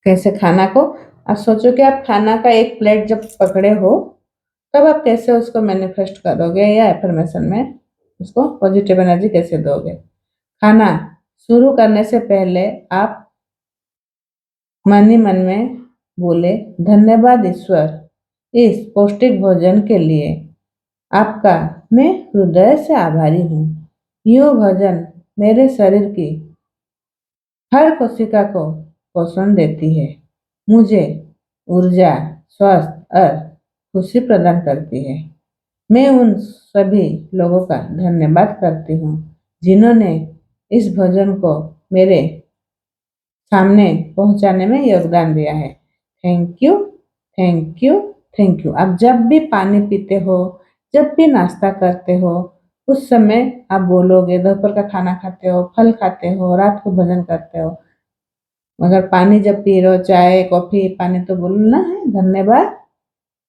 कैसे खाना को आप सोचो कि आप खाना का एक प्लेट जब पकड़े हो, तब आप कैसे उसको मैनिफेस्ट करोगे या एफर्मेशन में उसको पॉजिटिव एनर्जी कैसे दोगे। खाना शुरू करने से पहले आप मन ही मन में बोले, धन्यवाद ईश्वर इस पौष्टिक भोजन के लिए, आपका मैं हृदय से आभारी हूँ। यह भोजन मेरे शरीर की हर कोशिका को पोषण देती है, मुझे ऊर्जा, स्वास्थ्य और खुशी प्रदान करती है। मैं उन सभी लोगों का धन्यवाद करती हूँ जिन्होंने इस भोजन को मेरे सामने पहुंचाने में योगदान दिया है। Thank you, thank you, thank you. आप जब भी पानी पीते हो, जब भी नाश्ता करते हो, उस समय आप बोलोगे, दोपहर का खाना खाते हो, फल खाते हो, रात को भोजन करते हो, मगर पानी जब पी रहे हो, चाय कॉफी पानी, तो बोलना है धन्यवाद,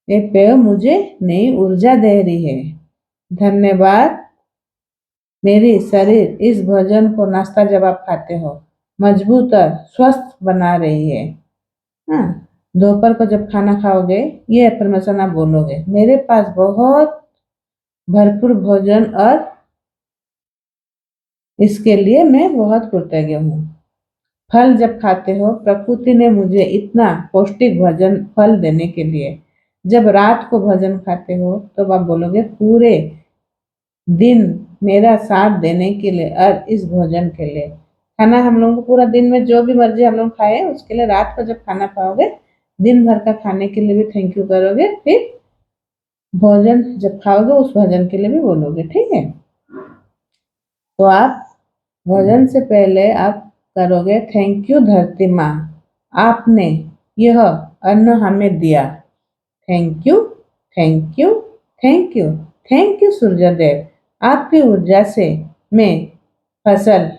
ये पेय मुझे नई ऊर्जा दे रही है। धन्यवाद, मेरी शरीर इस भोजन को नाश्ता जब आप खाते हो मजबूत और स्वस्थ बना रही है। हाँ, दोपहर को जब खाना खाओगे ये अफर्मेशन आप बोलोगे, मेरे पास बहुत भरपूर भोजन और इसके लिए मैं बहुत कृतज्ञ हूँ। फल जब खाते हो, प्रकृति ने मुझे इतना पौष्टिक भोजन फल देने के लिए। जब रात को भोजन खाते हो तो आप बोलोगे, पूरे दिन मेरा साथ देने के लिए और इस भोजन के लिए। खाना हम लोगों को पूरा दिन में जो भी मर्जी हम लोग खाए, उसके लिए रात को जब खाना खाओगे, दिन भर का खाने के लिए भी थैंक यू करोगे, फिर भोजन जब खाओगे उस भोजन के लिए भी बोलोगे, ठीक है। तो आप भोजन से पहले आप करोगे, थैंक यू धरती माँ, आपने यह अन्न हमें दिया। Thank you, thank you, thank you, thank you Suryadev, आपकी ऊर्जा से मैं फसल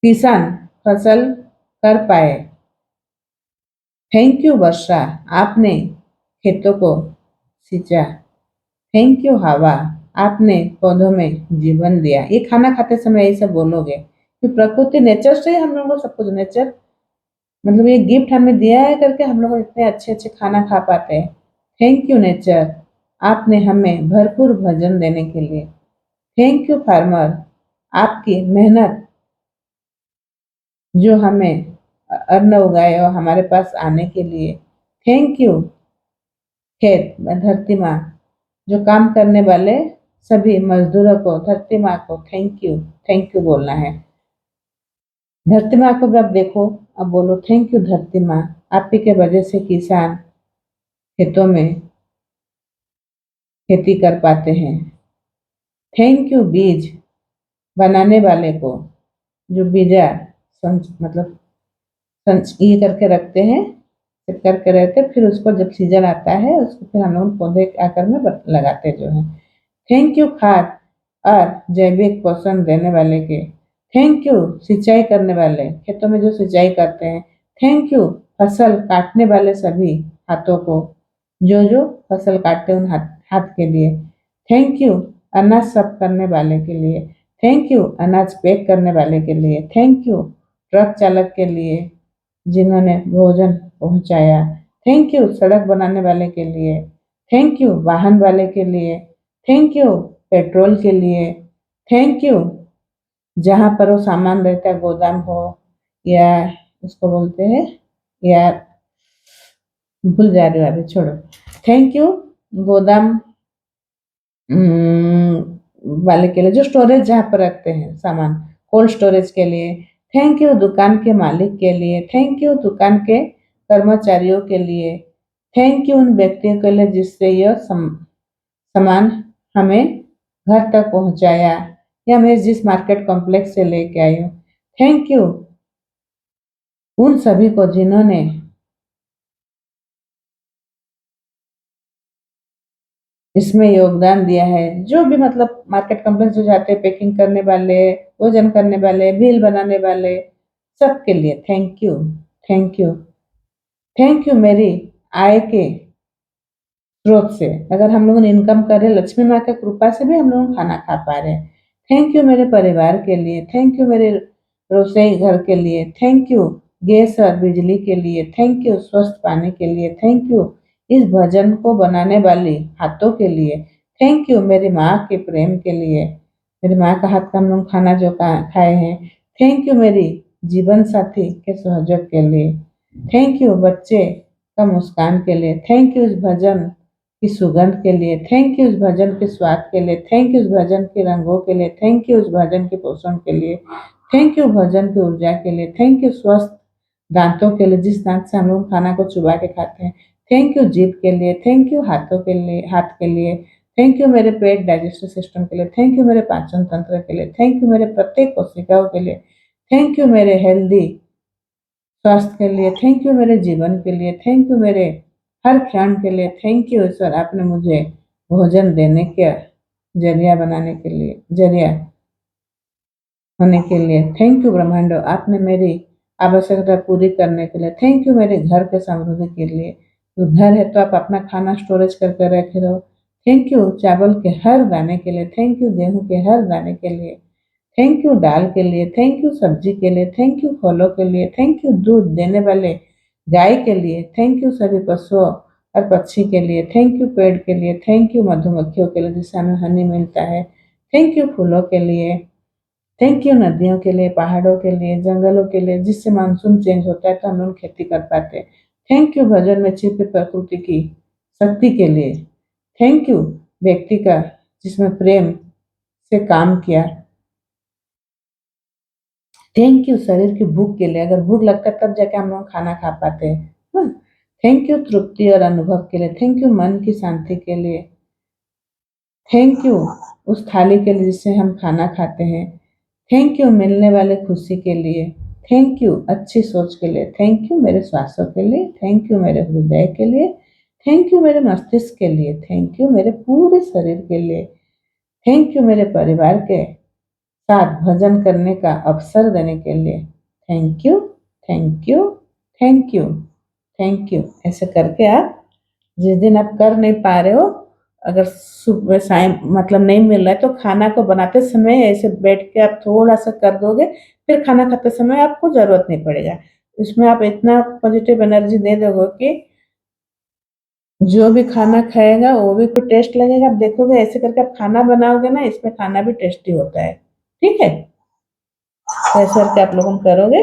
किसान फसल कर पाए। थैंक यू वर्षा, आपने खेतों को सिंचा। थैंक यू हवा, आपने पौधों में जीवन दिया। ये खाना खाते समय यही सब बोलोगे कि प्रकृति नेचर से हम लोगों को सब कुछ, नेचर मतलब ये गिफ्ट हमें दिया है करके हम लोग इतने अच्छे अच्छे खाना खा पाते हैं। थैंक यू नेचर, आपने हमें भरपूर भोजन देने के लिए। थैंक यू फार्मर, आपकी मेहनत जो हमें अन्न उगाए और हमारे पास आने के लिए। थैंक यू खेत धरती माँ, जो काम करने वाले सभी मजदूरों को, धरती माँ को थैंक यू बोलना है। धरती माँ को भी आप देखो, अब बोलो थैंक यू धरती माँ, आप ही के वजह से किसान खेतों में खेती कर पाते हैं। थैंक यू बीज बनाने वाले को, जो बीजा मतलब ये करके रखते हैं, सेट करके रहते, फिर उसको जब सीजन आता है उसको फिर हम लोग पौधे आकर में लगाते जो है। थैंक यू खाद और जैविक पोषण देने वाले के। थैंक यू सिंचाई करने वाले, खेतों में जो सिंचाई करते हैं। थैंक यू फसल काटने वाले सभी हाथों को, जो जो फसल काटते हैं उन हाथ के लिए। थैंक यू अनाज साफ करने वाले के लिए। थैंक यू अनाज पैक करने वाले के लिए। थैंक यू ट्रक चालक के लिए जिन्होंने भोजन पहुंचाया। थैंक यू सड़क बनाने वाले के लिए। थैंक यू वाहन वाले के लिए। थैंक यू पेट्रोल के लिए। थैंक यू जहाँ पर वो सामान रहता है, गोदाम हो या उसको बोलते हैं, या भूल जा रही हूँ अभी, छोड़ो। थैंक यू गोदाम वाले के लिए, जो स्टोरेज जहाँ पर रखते हैं सामान, कोल्ड स्टोरेज के लिए। थैंक यू दुकान के मालिक के लिए। थैंक यू दुकान के कर्मचारियों के लिए। थैंक यू उन व्यक्तियों के लिए जिससे यह सामान हमें घर तक पहुंचाया, या मैं जिस मार्केट कॉम्प्लेक्स से लेके आई हूँ। थैंक यू उन सभी को जिन्होंने इसमें योगदान दिया है, जो भी मतलब मार्केट कॉम्प्लेक्स जो जाते हैं, पैकिंग करने वाले, भोजन करने वाले, बिल बनाने वाले, सबके लिए thank you, thank you, thank you मेरी आय के स्रोत से। अगर हम लोग इनकम कर रहे हैं, लक्ष्मी माँ की कृपा से भी हम लोग खाना खा पा रहे हैं। थैंक यू मेरे परिवार के लिए। थैंक यू मेरे रसोई घर के लिए, थैंक यू गैस और बिजली के लिए, थैंक यू स्वस्थ पानी के लिए, थैंक यू इस भजन को बनाने वाली हाथों के लिए, थैंक यू मेरी माँ के प्रेम के लिए, मेरी माँ का हाथ का हम लोग खाना जो खाए हैं, थैंक यू मेरी जीवन साथी के सहयोग के लिए, थैंक यू बच्चे का मुस्कान के लिए, थैंक यू इस भजन की सुगंध के लिए, थैंक यू इस भजन के स्वाद के लिए, थैंक यू इस भजन के रंगों के लिए, थैंक यू इस भजन के पोषण के लिए, थैंक यू भजन की ऊर्जा के लिए, थैंक यू स्वस्थ दांतों के लिए जिस दांत से हम लोग खाना को चुबा के खाते हैं, थैंक यू जीभ के लिए, थैंक यू हाथों के लिए, हाथ के लिए, थैंक यू मेरे पेट डाइजेस्टिव सिस्टम के लिए, थैंक यू मेरे पाचन तंत्र के लिए, थैंक यू मेरे प्रत्येक कोशिकाओं के लिए, थैंक यू मेरे हेल्दी स्वास्थ्य के लिए, थैंक यू मेरे जीवन के लिए, थैंक यू मेरे हर क्षण के लिए, थैंक यू ईश्वर आपने मुझे भोजन देने के जरिया बनाने के लिए, जरिया होने के लिए, थैंक यू ब्रह्मांड आपने मेरी आवश्यकता पूरी करने के लिए, थैंक यू मेरे घर के समृद्धि के लिए, तो घर है तो आप अपना खाना स्टोरेज करके रखे रहो, थैंक यू चावल के हर दाने के लिए, थैंक यू गेहूं के हर दाने के लिए, थैंक यू दाल के लिए, थैंक यू सब्जी के लिए, थैंक यू फलों के लिए, थैंक यू दूध देने वाले गाय के लिए, थैंक यू सभी पशुओं और पक्षी के लिए, थैंक यू पेड़ के लिए, थैंक यू मधुमक्खियों के लिए जिससे हमें हनी मिलता है, थैंक यू फूलों के लिए, थैंक यू नदियों के लिए, पहाड़ों के लिए, जंगलों के लिए जिससे मानसून चेंज होता है तो हम लोग खेती कर पाते हैं, थैंक यू भजन में छिपी प्रकृति की शक्ति के लिए, थैंक यू व्यक्ति का जिसमें प्रेम से काम किया, थैंक यू शरीर की भूख के लिए, अगर भूख लगता है तब जाके हम लोग खाना खा पाते हैं, थैंक यू तृप्ति और अनुभव के लिए, थैंक यू मन की शांति के लिए, थैंक यू उस थाली के लिए जिससे हम खाना खाते हैं, थैंक यू मिलने वाले खुशी के लिए, थैंक यू अच्छी सोच के लिए, थैंक यू मेरे स्वास्थ्य के लिए, थैंक यू मेरे हृदय के लिए, थैंक यू मेरे मस्तिष्क के लिए, थैंक यू मेरे पूरे शरीर के लिए, थैंक यू मेरे परिवार के साथ भजन करने का अवसर देने के लिए, thank you thank you thank you thank you ऐसे करके आप जिस दिन आप कर नहीं पा रहे हो, अगर सुबह शाम मतलब नहीं मिल रहा है तो खाना को बनाते समय ऐसे बैठ के आप थोड़ा सा कर दोगे, फिर खाना खाते समय आपको जरूरत नहीं पड़ेगा, इसमें आप इतना पॉजिटिव एनर्जी दे दोगे कि जो भी खाना खाएगा वो भी को टेस्ट लगेगा, आप देखोगे ऐसे करके आप खाना बनाओगे ना इसमें खाना भी टेस्टी होता है, ठीक है, तो ऐसे करके आप लोगों करोगे।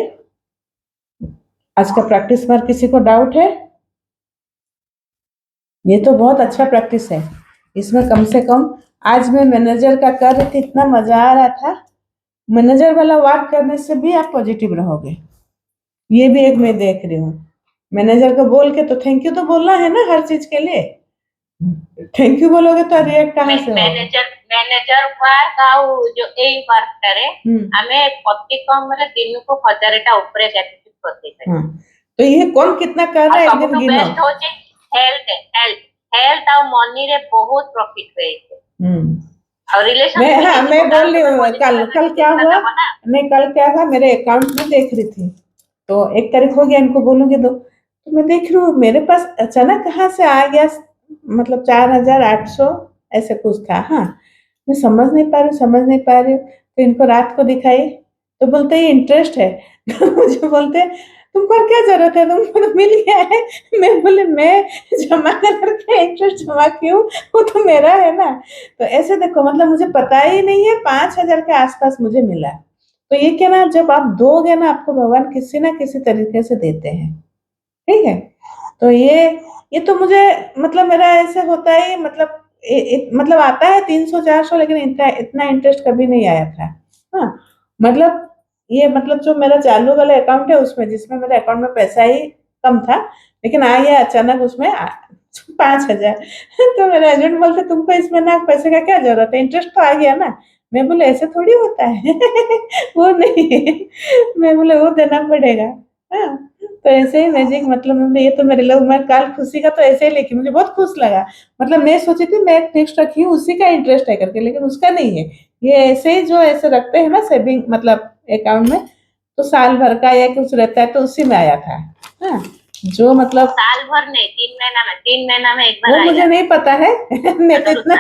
आज का प्रैक्टिस पर किसी को डाउट है? ये तो बहुत अच्छा प्रैक्टिस है, इसमें कम से कम आज मैं मैनेजर का कर रही थी, इतना मजा आ रहा था, मैनेजर वाला वर्क करने से भी आप पॉजिटिव रहोगे, ये भी एक मैं देख रही हूँ, मैनेजर को बोल के तो थैंक यू तो बोलना है ना हर चीज के लिए, थैंक यू बोलोगे तो रिएक्ट कहाँ से होगा? मैनेजर वर्क ଆଉ जो एई वर्क करे हमें अति कम रे दिन को 1000 टा ऊपर ग्रेटिट्यूड करते हैं। हाँ, तो ये कौन कितना कर रहा है एक दिन गिनो। बेस्ट होचे हेल्थ हेल्थ हेल्थ और मनी रे बहुत प्रॉफिट हुए और रिलेशन मैं बोल रही हूँ कल क्या हुआ, नहीं कल क्या हुआ मेरे अकाउंट में देख रही थी, तो 1 तारीख हो गया इनको बोलूंगी तो मैं देख रही हूँ मेरे पास अचानक कहाँ से आ गया, मतलब 4800 ऐसे कुछ था, हाँ मैं समझ नहीं पा रही हूँ, तो इनको रात को दिखाई तो बोलते ये इंटरेस्ट है मुझे बोलते तुमको और क्या जरूरत है, तुमको तो मिल गया है, मैं बोले मैं जमा करके इंटरेस्ट जमा क्यों, वो तो मेरा है ना, तो ऐसे देखो मतलब मुझे पता ही नहीं है 5000 के आसपास मुझे मिला, तो ये क्या ना जब आप दोगे ना आपको भगवान किसी ना किसी तरीके से देते हैं, ठीक है, तो ये तो मुझे मतलब मेरा ऐसे होता है मतलब मतलब आता है 300 400, लेकिन इतना इतना इंटरेस्ट कभी नहीं आया था, हाँ मतलब ये मतलब जो मेरा चालू वाला अकाउंट है उसमें जिसमें मेरे अकाउंट में पैसा ही कम था, लेकिन आ गया अचानक उसमें 5000 तो मेरे एजेंट बोलते तुमको इसमें ना पैसे का क्या जरूरत है, इंटरेस्ट तो आ गया ना, मैं बोले ऐसे थोड़ी होता है वो नहीं, मैं बोले वो देना पड़ेगा, हाँ तो ऐसे ही मैजिक मतलब ये तो मेरे लोग मैं कल खुशी का तो ऐसे ही लेके मुझे बहुत खुश लगा, मतलब मैं सोची थी मैं फिक्स रखी हूँ उसी का इंटरेस्ट है करके, लेकिन उसका नहीं है, ये ऐसे ही जो ऐसे रखते हैं ना सेविंग मतलब अकाउंट में, तो साल भर का या कुछ रहता है तो उसी में आया था, हाँ जो मतलब साल भर नहीं 3 महीना में एक बार वो मुझे नहीं पता है मैं तो इतना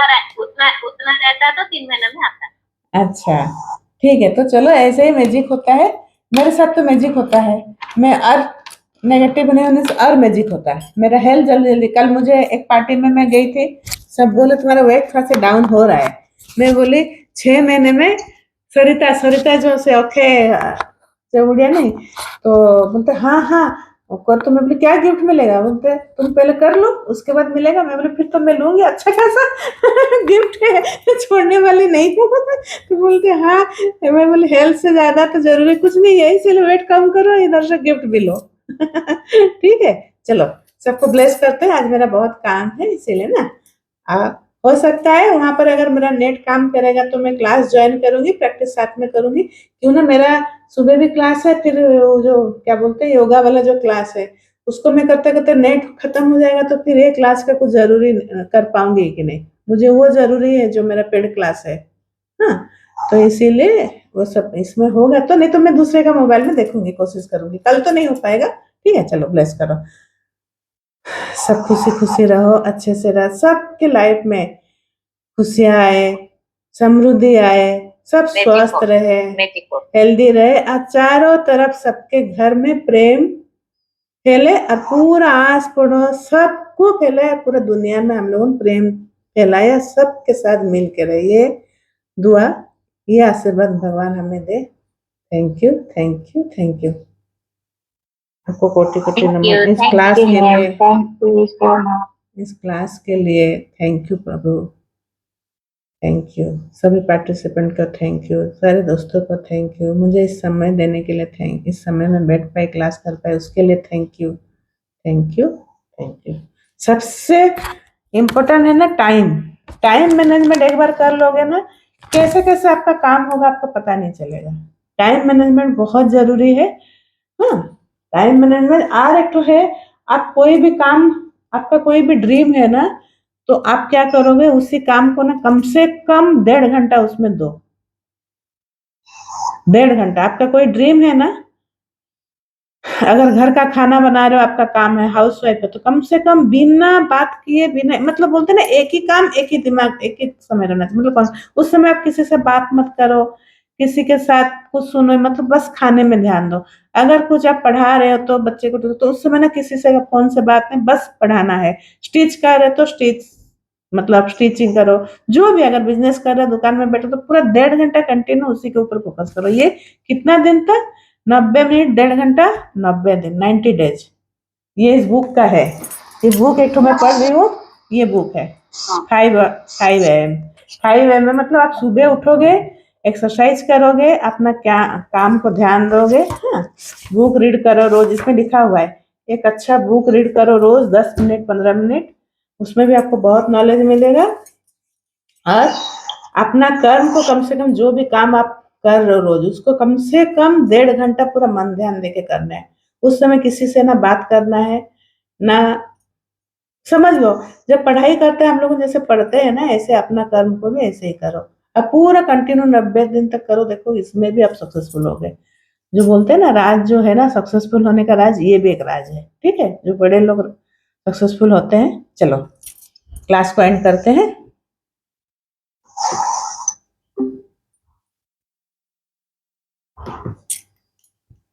उतना रहता तो 3 महीना में आता। अच्छा ठीक है, तो चलो ऐसे ही मैजिक होता है, मेरे साथ तो मैजिक होता है, मैं और नेगेटिव नहीं होने से और मैजिक होता है मेरा। हेल्थ जल्दी जल्दी, कल मुझे एक पार्टी में मैं गई थी, सब बोले तुम्हारा वेट थोड़ा सा डाउन हो रहा है। मैं बोली 6 महीने में सरिता सरिता जो से ओके चौड़िया नहीं, तो बोलते हाँ हाँ कर, तो मैं बोली क्या गिफ्ट मिलेगा, बोलते तुम पहले कर लो उसके बाद मिलेगा। मैं बोली फिर तो मैं लूंगी अच्छा खासा गिफ्ट है, छोड़ने वाली नहीं हूँ। तो बोलते हाँ, मैं बोली हेल्थ से ज्यादा तो जरूरी कुछ नहीं है, इसीलिए वेट कम करो, इधर से गिफ्ट भी लो। ठीक है, चलो सबको ब्लेस करते हैं, आज मेरा बहुत काम है इसीलिए ना। हो सकता है वहां पर अगर मेरा नेट काम करेगा तो मैं क्लास ज्वाइन करूंगी, प्रैक्टिस साथ में करूंगी, क्यों ना। मेरा सुबह भी क्लास है, फिर वो जो क्या बोलते हैं योगा वाला जो क्लास है उसको मैं करते करते नेट खत्म हो जाएगा, तो फिर ये क्लास का कुछ जरूरी कर पाऊंगी कि नहीं, मुझे वो जरूरी है जो मेरा पेड क्लास है। हाँ, तो इसीलिए वो सब इसमें होगा, तो नहीं तो मैं दूसरे का मोबाइल में देखूंगी, कोशिश करूंगी, कल तो नहीं हो पाएगा। ठीक है, चलो ब्लेस करो, सब खुशी खुशी रहो, अच्छे से रहो, सबके लाइफ में खुशियां आए, समृद्धि आए, सब स्वस्थ रहे, हेल्दी रहे, और चारों तरफ सबके घर में प्रेम फैले, और पूरा आस पड़ोस सबको फैले, पूरा दुनिया में हम लोगों ने प्रेम फैलाया, सबके साथ मिल के रहिए। दुआ, ये आशीर्वाद भगवान हमें दे। Thank you thank you thank you, आपको कोटि कोटि नमन इस क्लास के लिए, इस क्लास के लिए thank you Prabhu, thank you सभी पार्टिसिपेंट का, थैंक यू सारे दोस्तों को, थैंक यू मुझे इस समय देने के लिए, इस समय में बैठ पाए क्लास कर पाए उसके लिए thank you thank you thank you. सबसे इम्पोर्टेंट है ना टाइम, टाइम मैनेजमेंट एक बार कर लोगे ना, कैसे कैसे आपका काम होगा आपको पता नहीं चलेगा। टाइम मैनेजमेंट बहुत जरूरी है। हाँ, टाइम मैनेजमेंट और एक तो है, आप कोई भी काम, आपका कोई भी ड्रीम है ना, तो आप क्या करोगे उसी काम को ना कम से कम 1.5 घंटा उसमें दो। 1.5 घंटा, आपका कोई ड्रीम है ना, अगर घर का खाना बना रहे हो, आपका काम है, हाउस वाइफ है, तो कम से कम बिना बात किए, बिना मतलब बोलते ना एक ही काम एक ही दिमाग एक ही समय रहना चाहिए, मतलब उस समय आप किसी से बात मत करो, किसी के साथ कुछ सुनो, मतलब बस खाने में ध्यान दो। अगर कुछ आप पढ़ा रहे हो तो बच्चे को तो उस समय ना किसी से फोन से बात नहीं, बस पढ़ाना है। स्टिच कर रहे तो स्टिच, मतलब स्टिचिंग करो, जो भी अगर बिजनेस कर रहे हो दुकान में बैठो तो पूरा 1.5 घंटा कंटिन्यू उसी के ऊपर फोकस करो। ये कितना दिन तक, 90 मिनट, 1.5 घंटा, 90 दिन, 90 डेज। ये इस बुक का है, ये बुक एक तो मैं पढ़ रही हूँ, ये बुक है 5 AM। 5 AM में मतलब आप सुबह उठोगे, एक्सरसाइज करोगे, अपना क्या काम को ध्यान दोगे। हाँ, बुक रीड करो रोज, इसमें लिखा हुआ है एक अच्छा बुक रीड करो रोज 10 मिनट 15 मिनट, उसमें भी आपको बहुत नॉलेज मिलेगा। और अपना कर्म को कम से कम, जो भी काम आप कर रहे हो रोज, उसको कम से कम 1.5 घंटा पूरा मन ध्यान देके करना है। उस समय किसी से ना बात करना है ना, समझ लो जब पढ़ाई करते हैं हम लोग जैसे पढ़ते हैं ना, ऐसे अपना कर्म को भी ऐसे ही करो। अब पूरा कंटिन्यू 90 दिन तक करो, देखो इसमें भी आप सक्सेसफुल हो गए। जो बोलते हैं ना राज जो है ना सक्सेसफुल होने का राज, ये भी एक राज है। ठीक है, जो बड़े लोग सक्सेसफुल होते हैं। चलो क्लास को एंड करते हैं।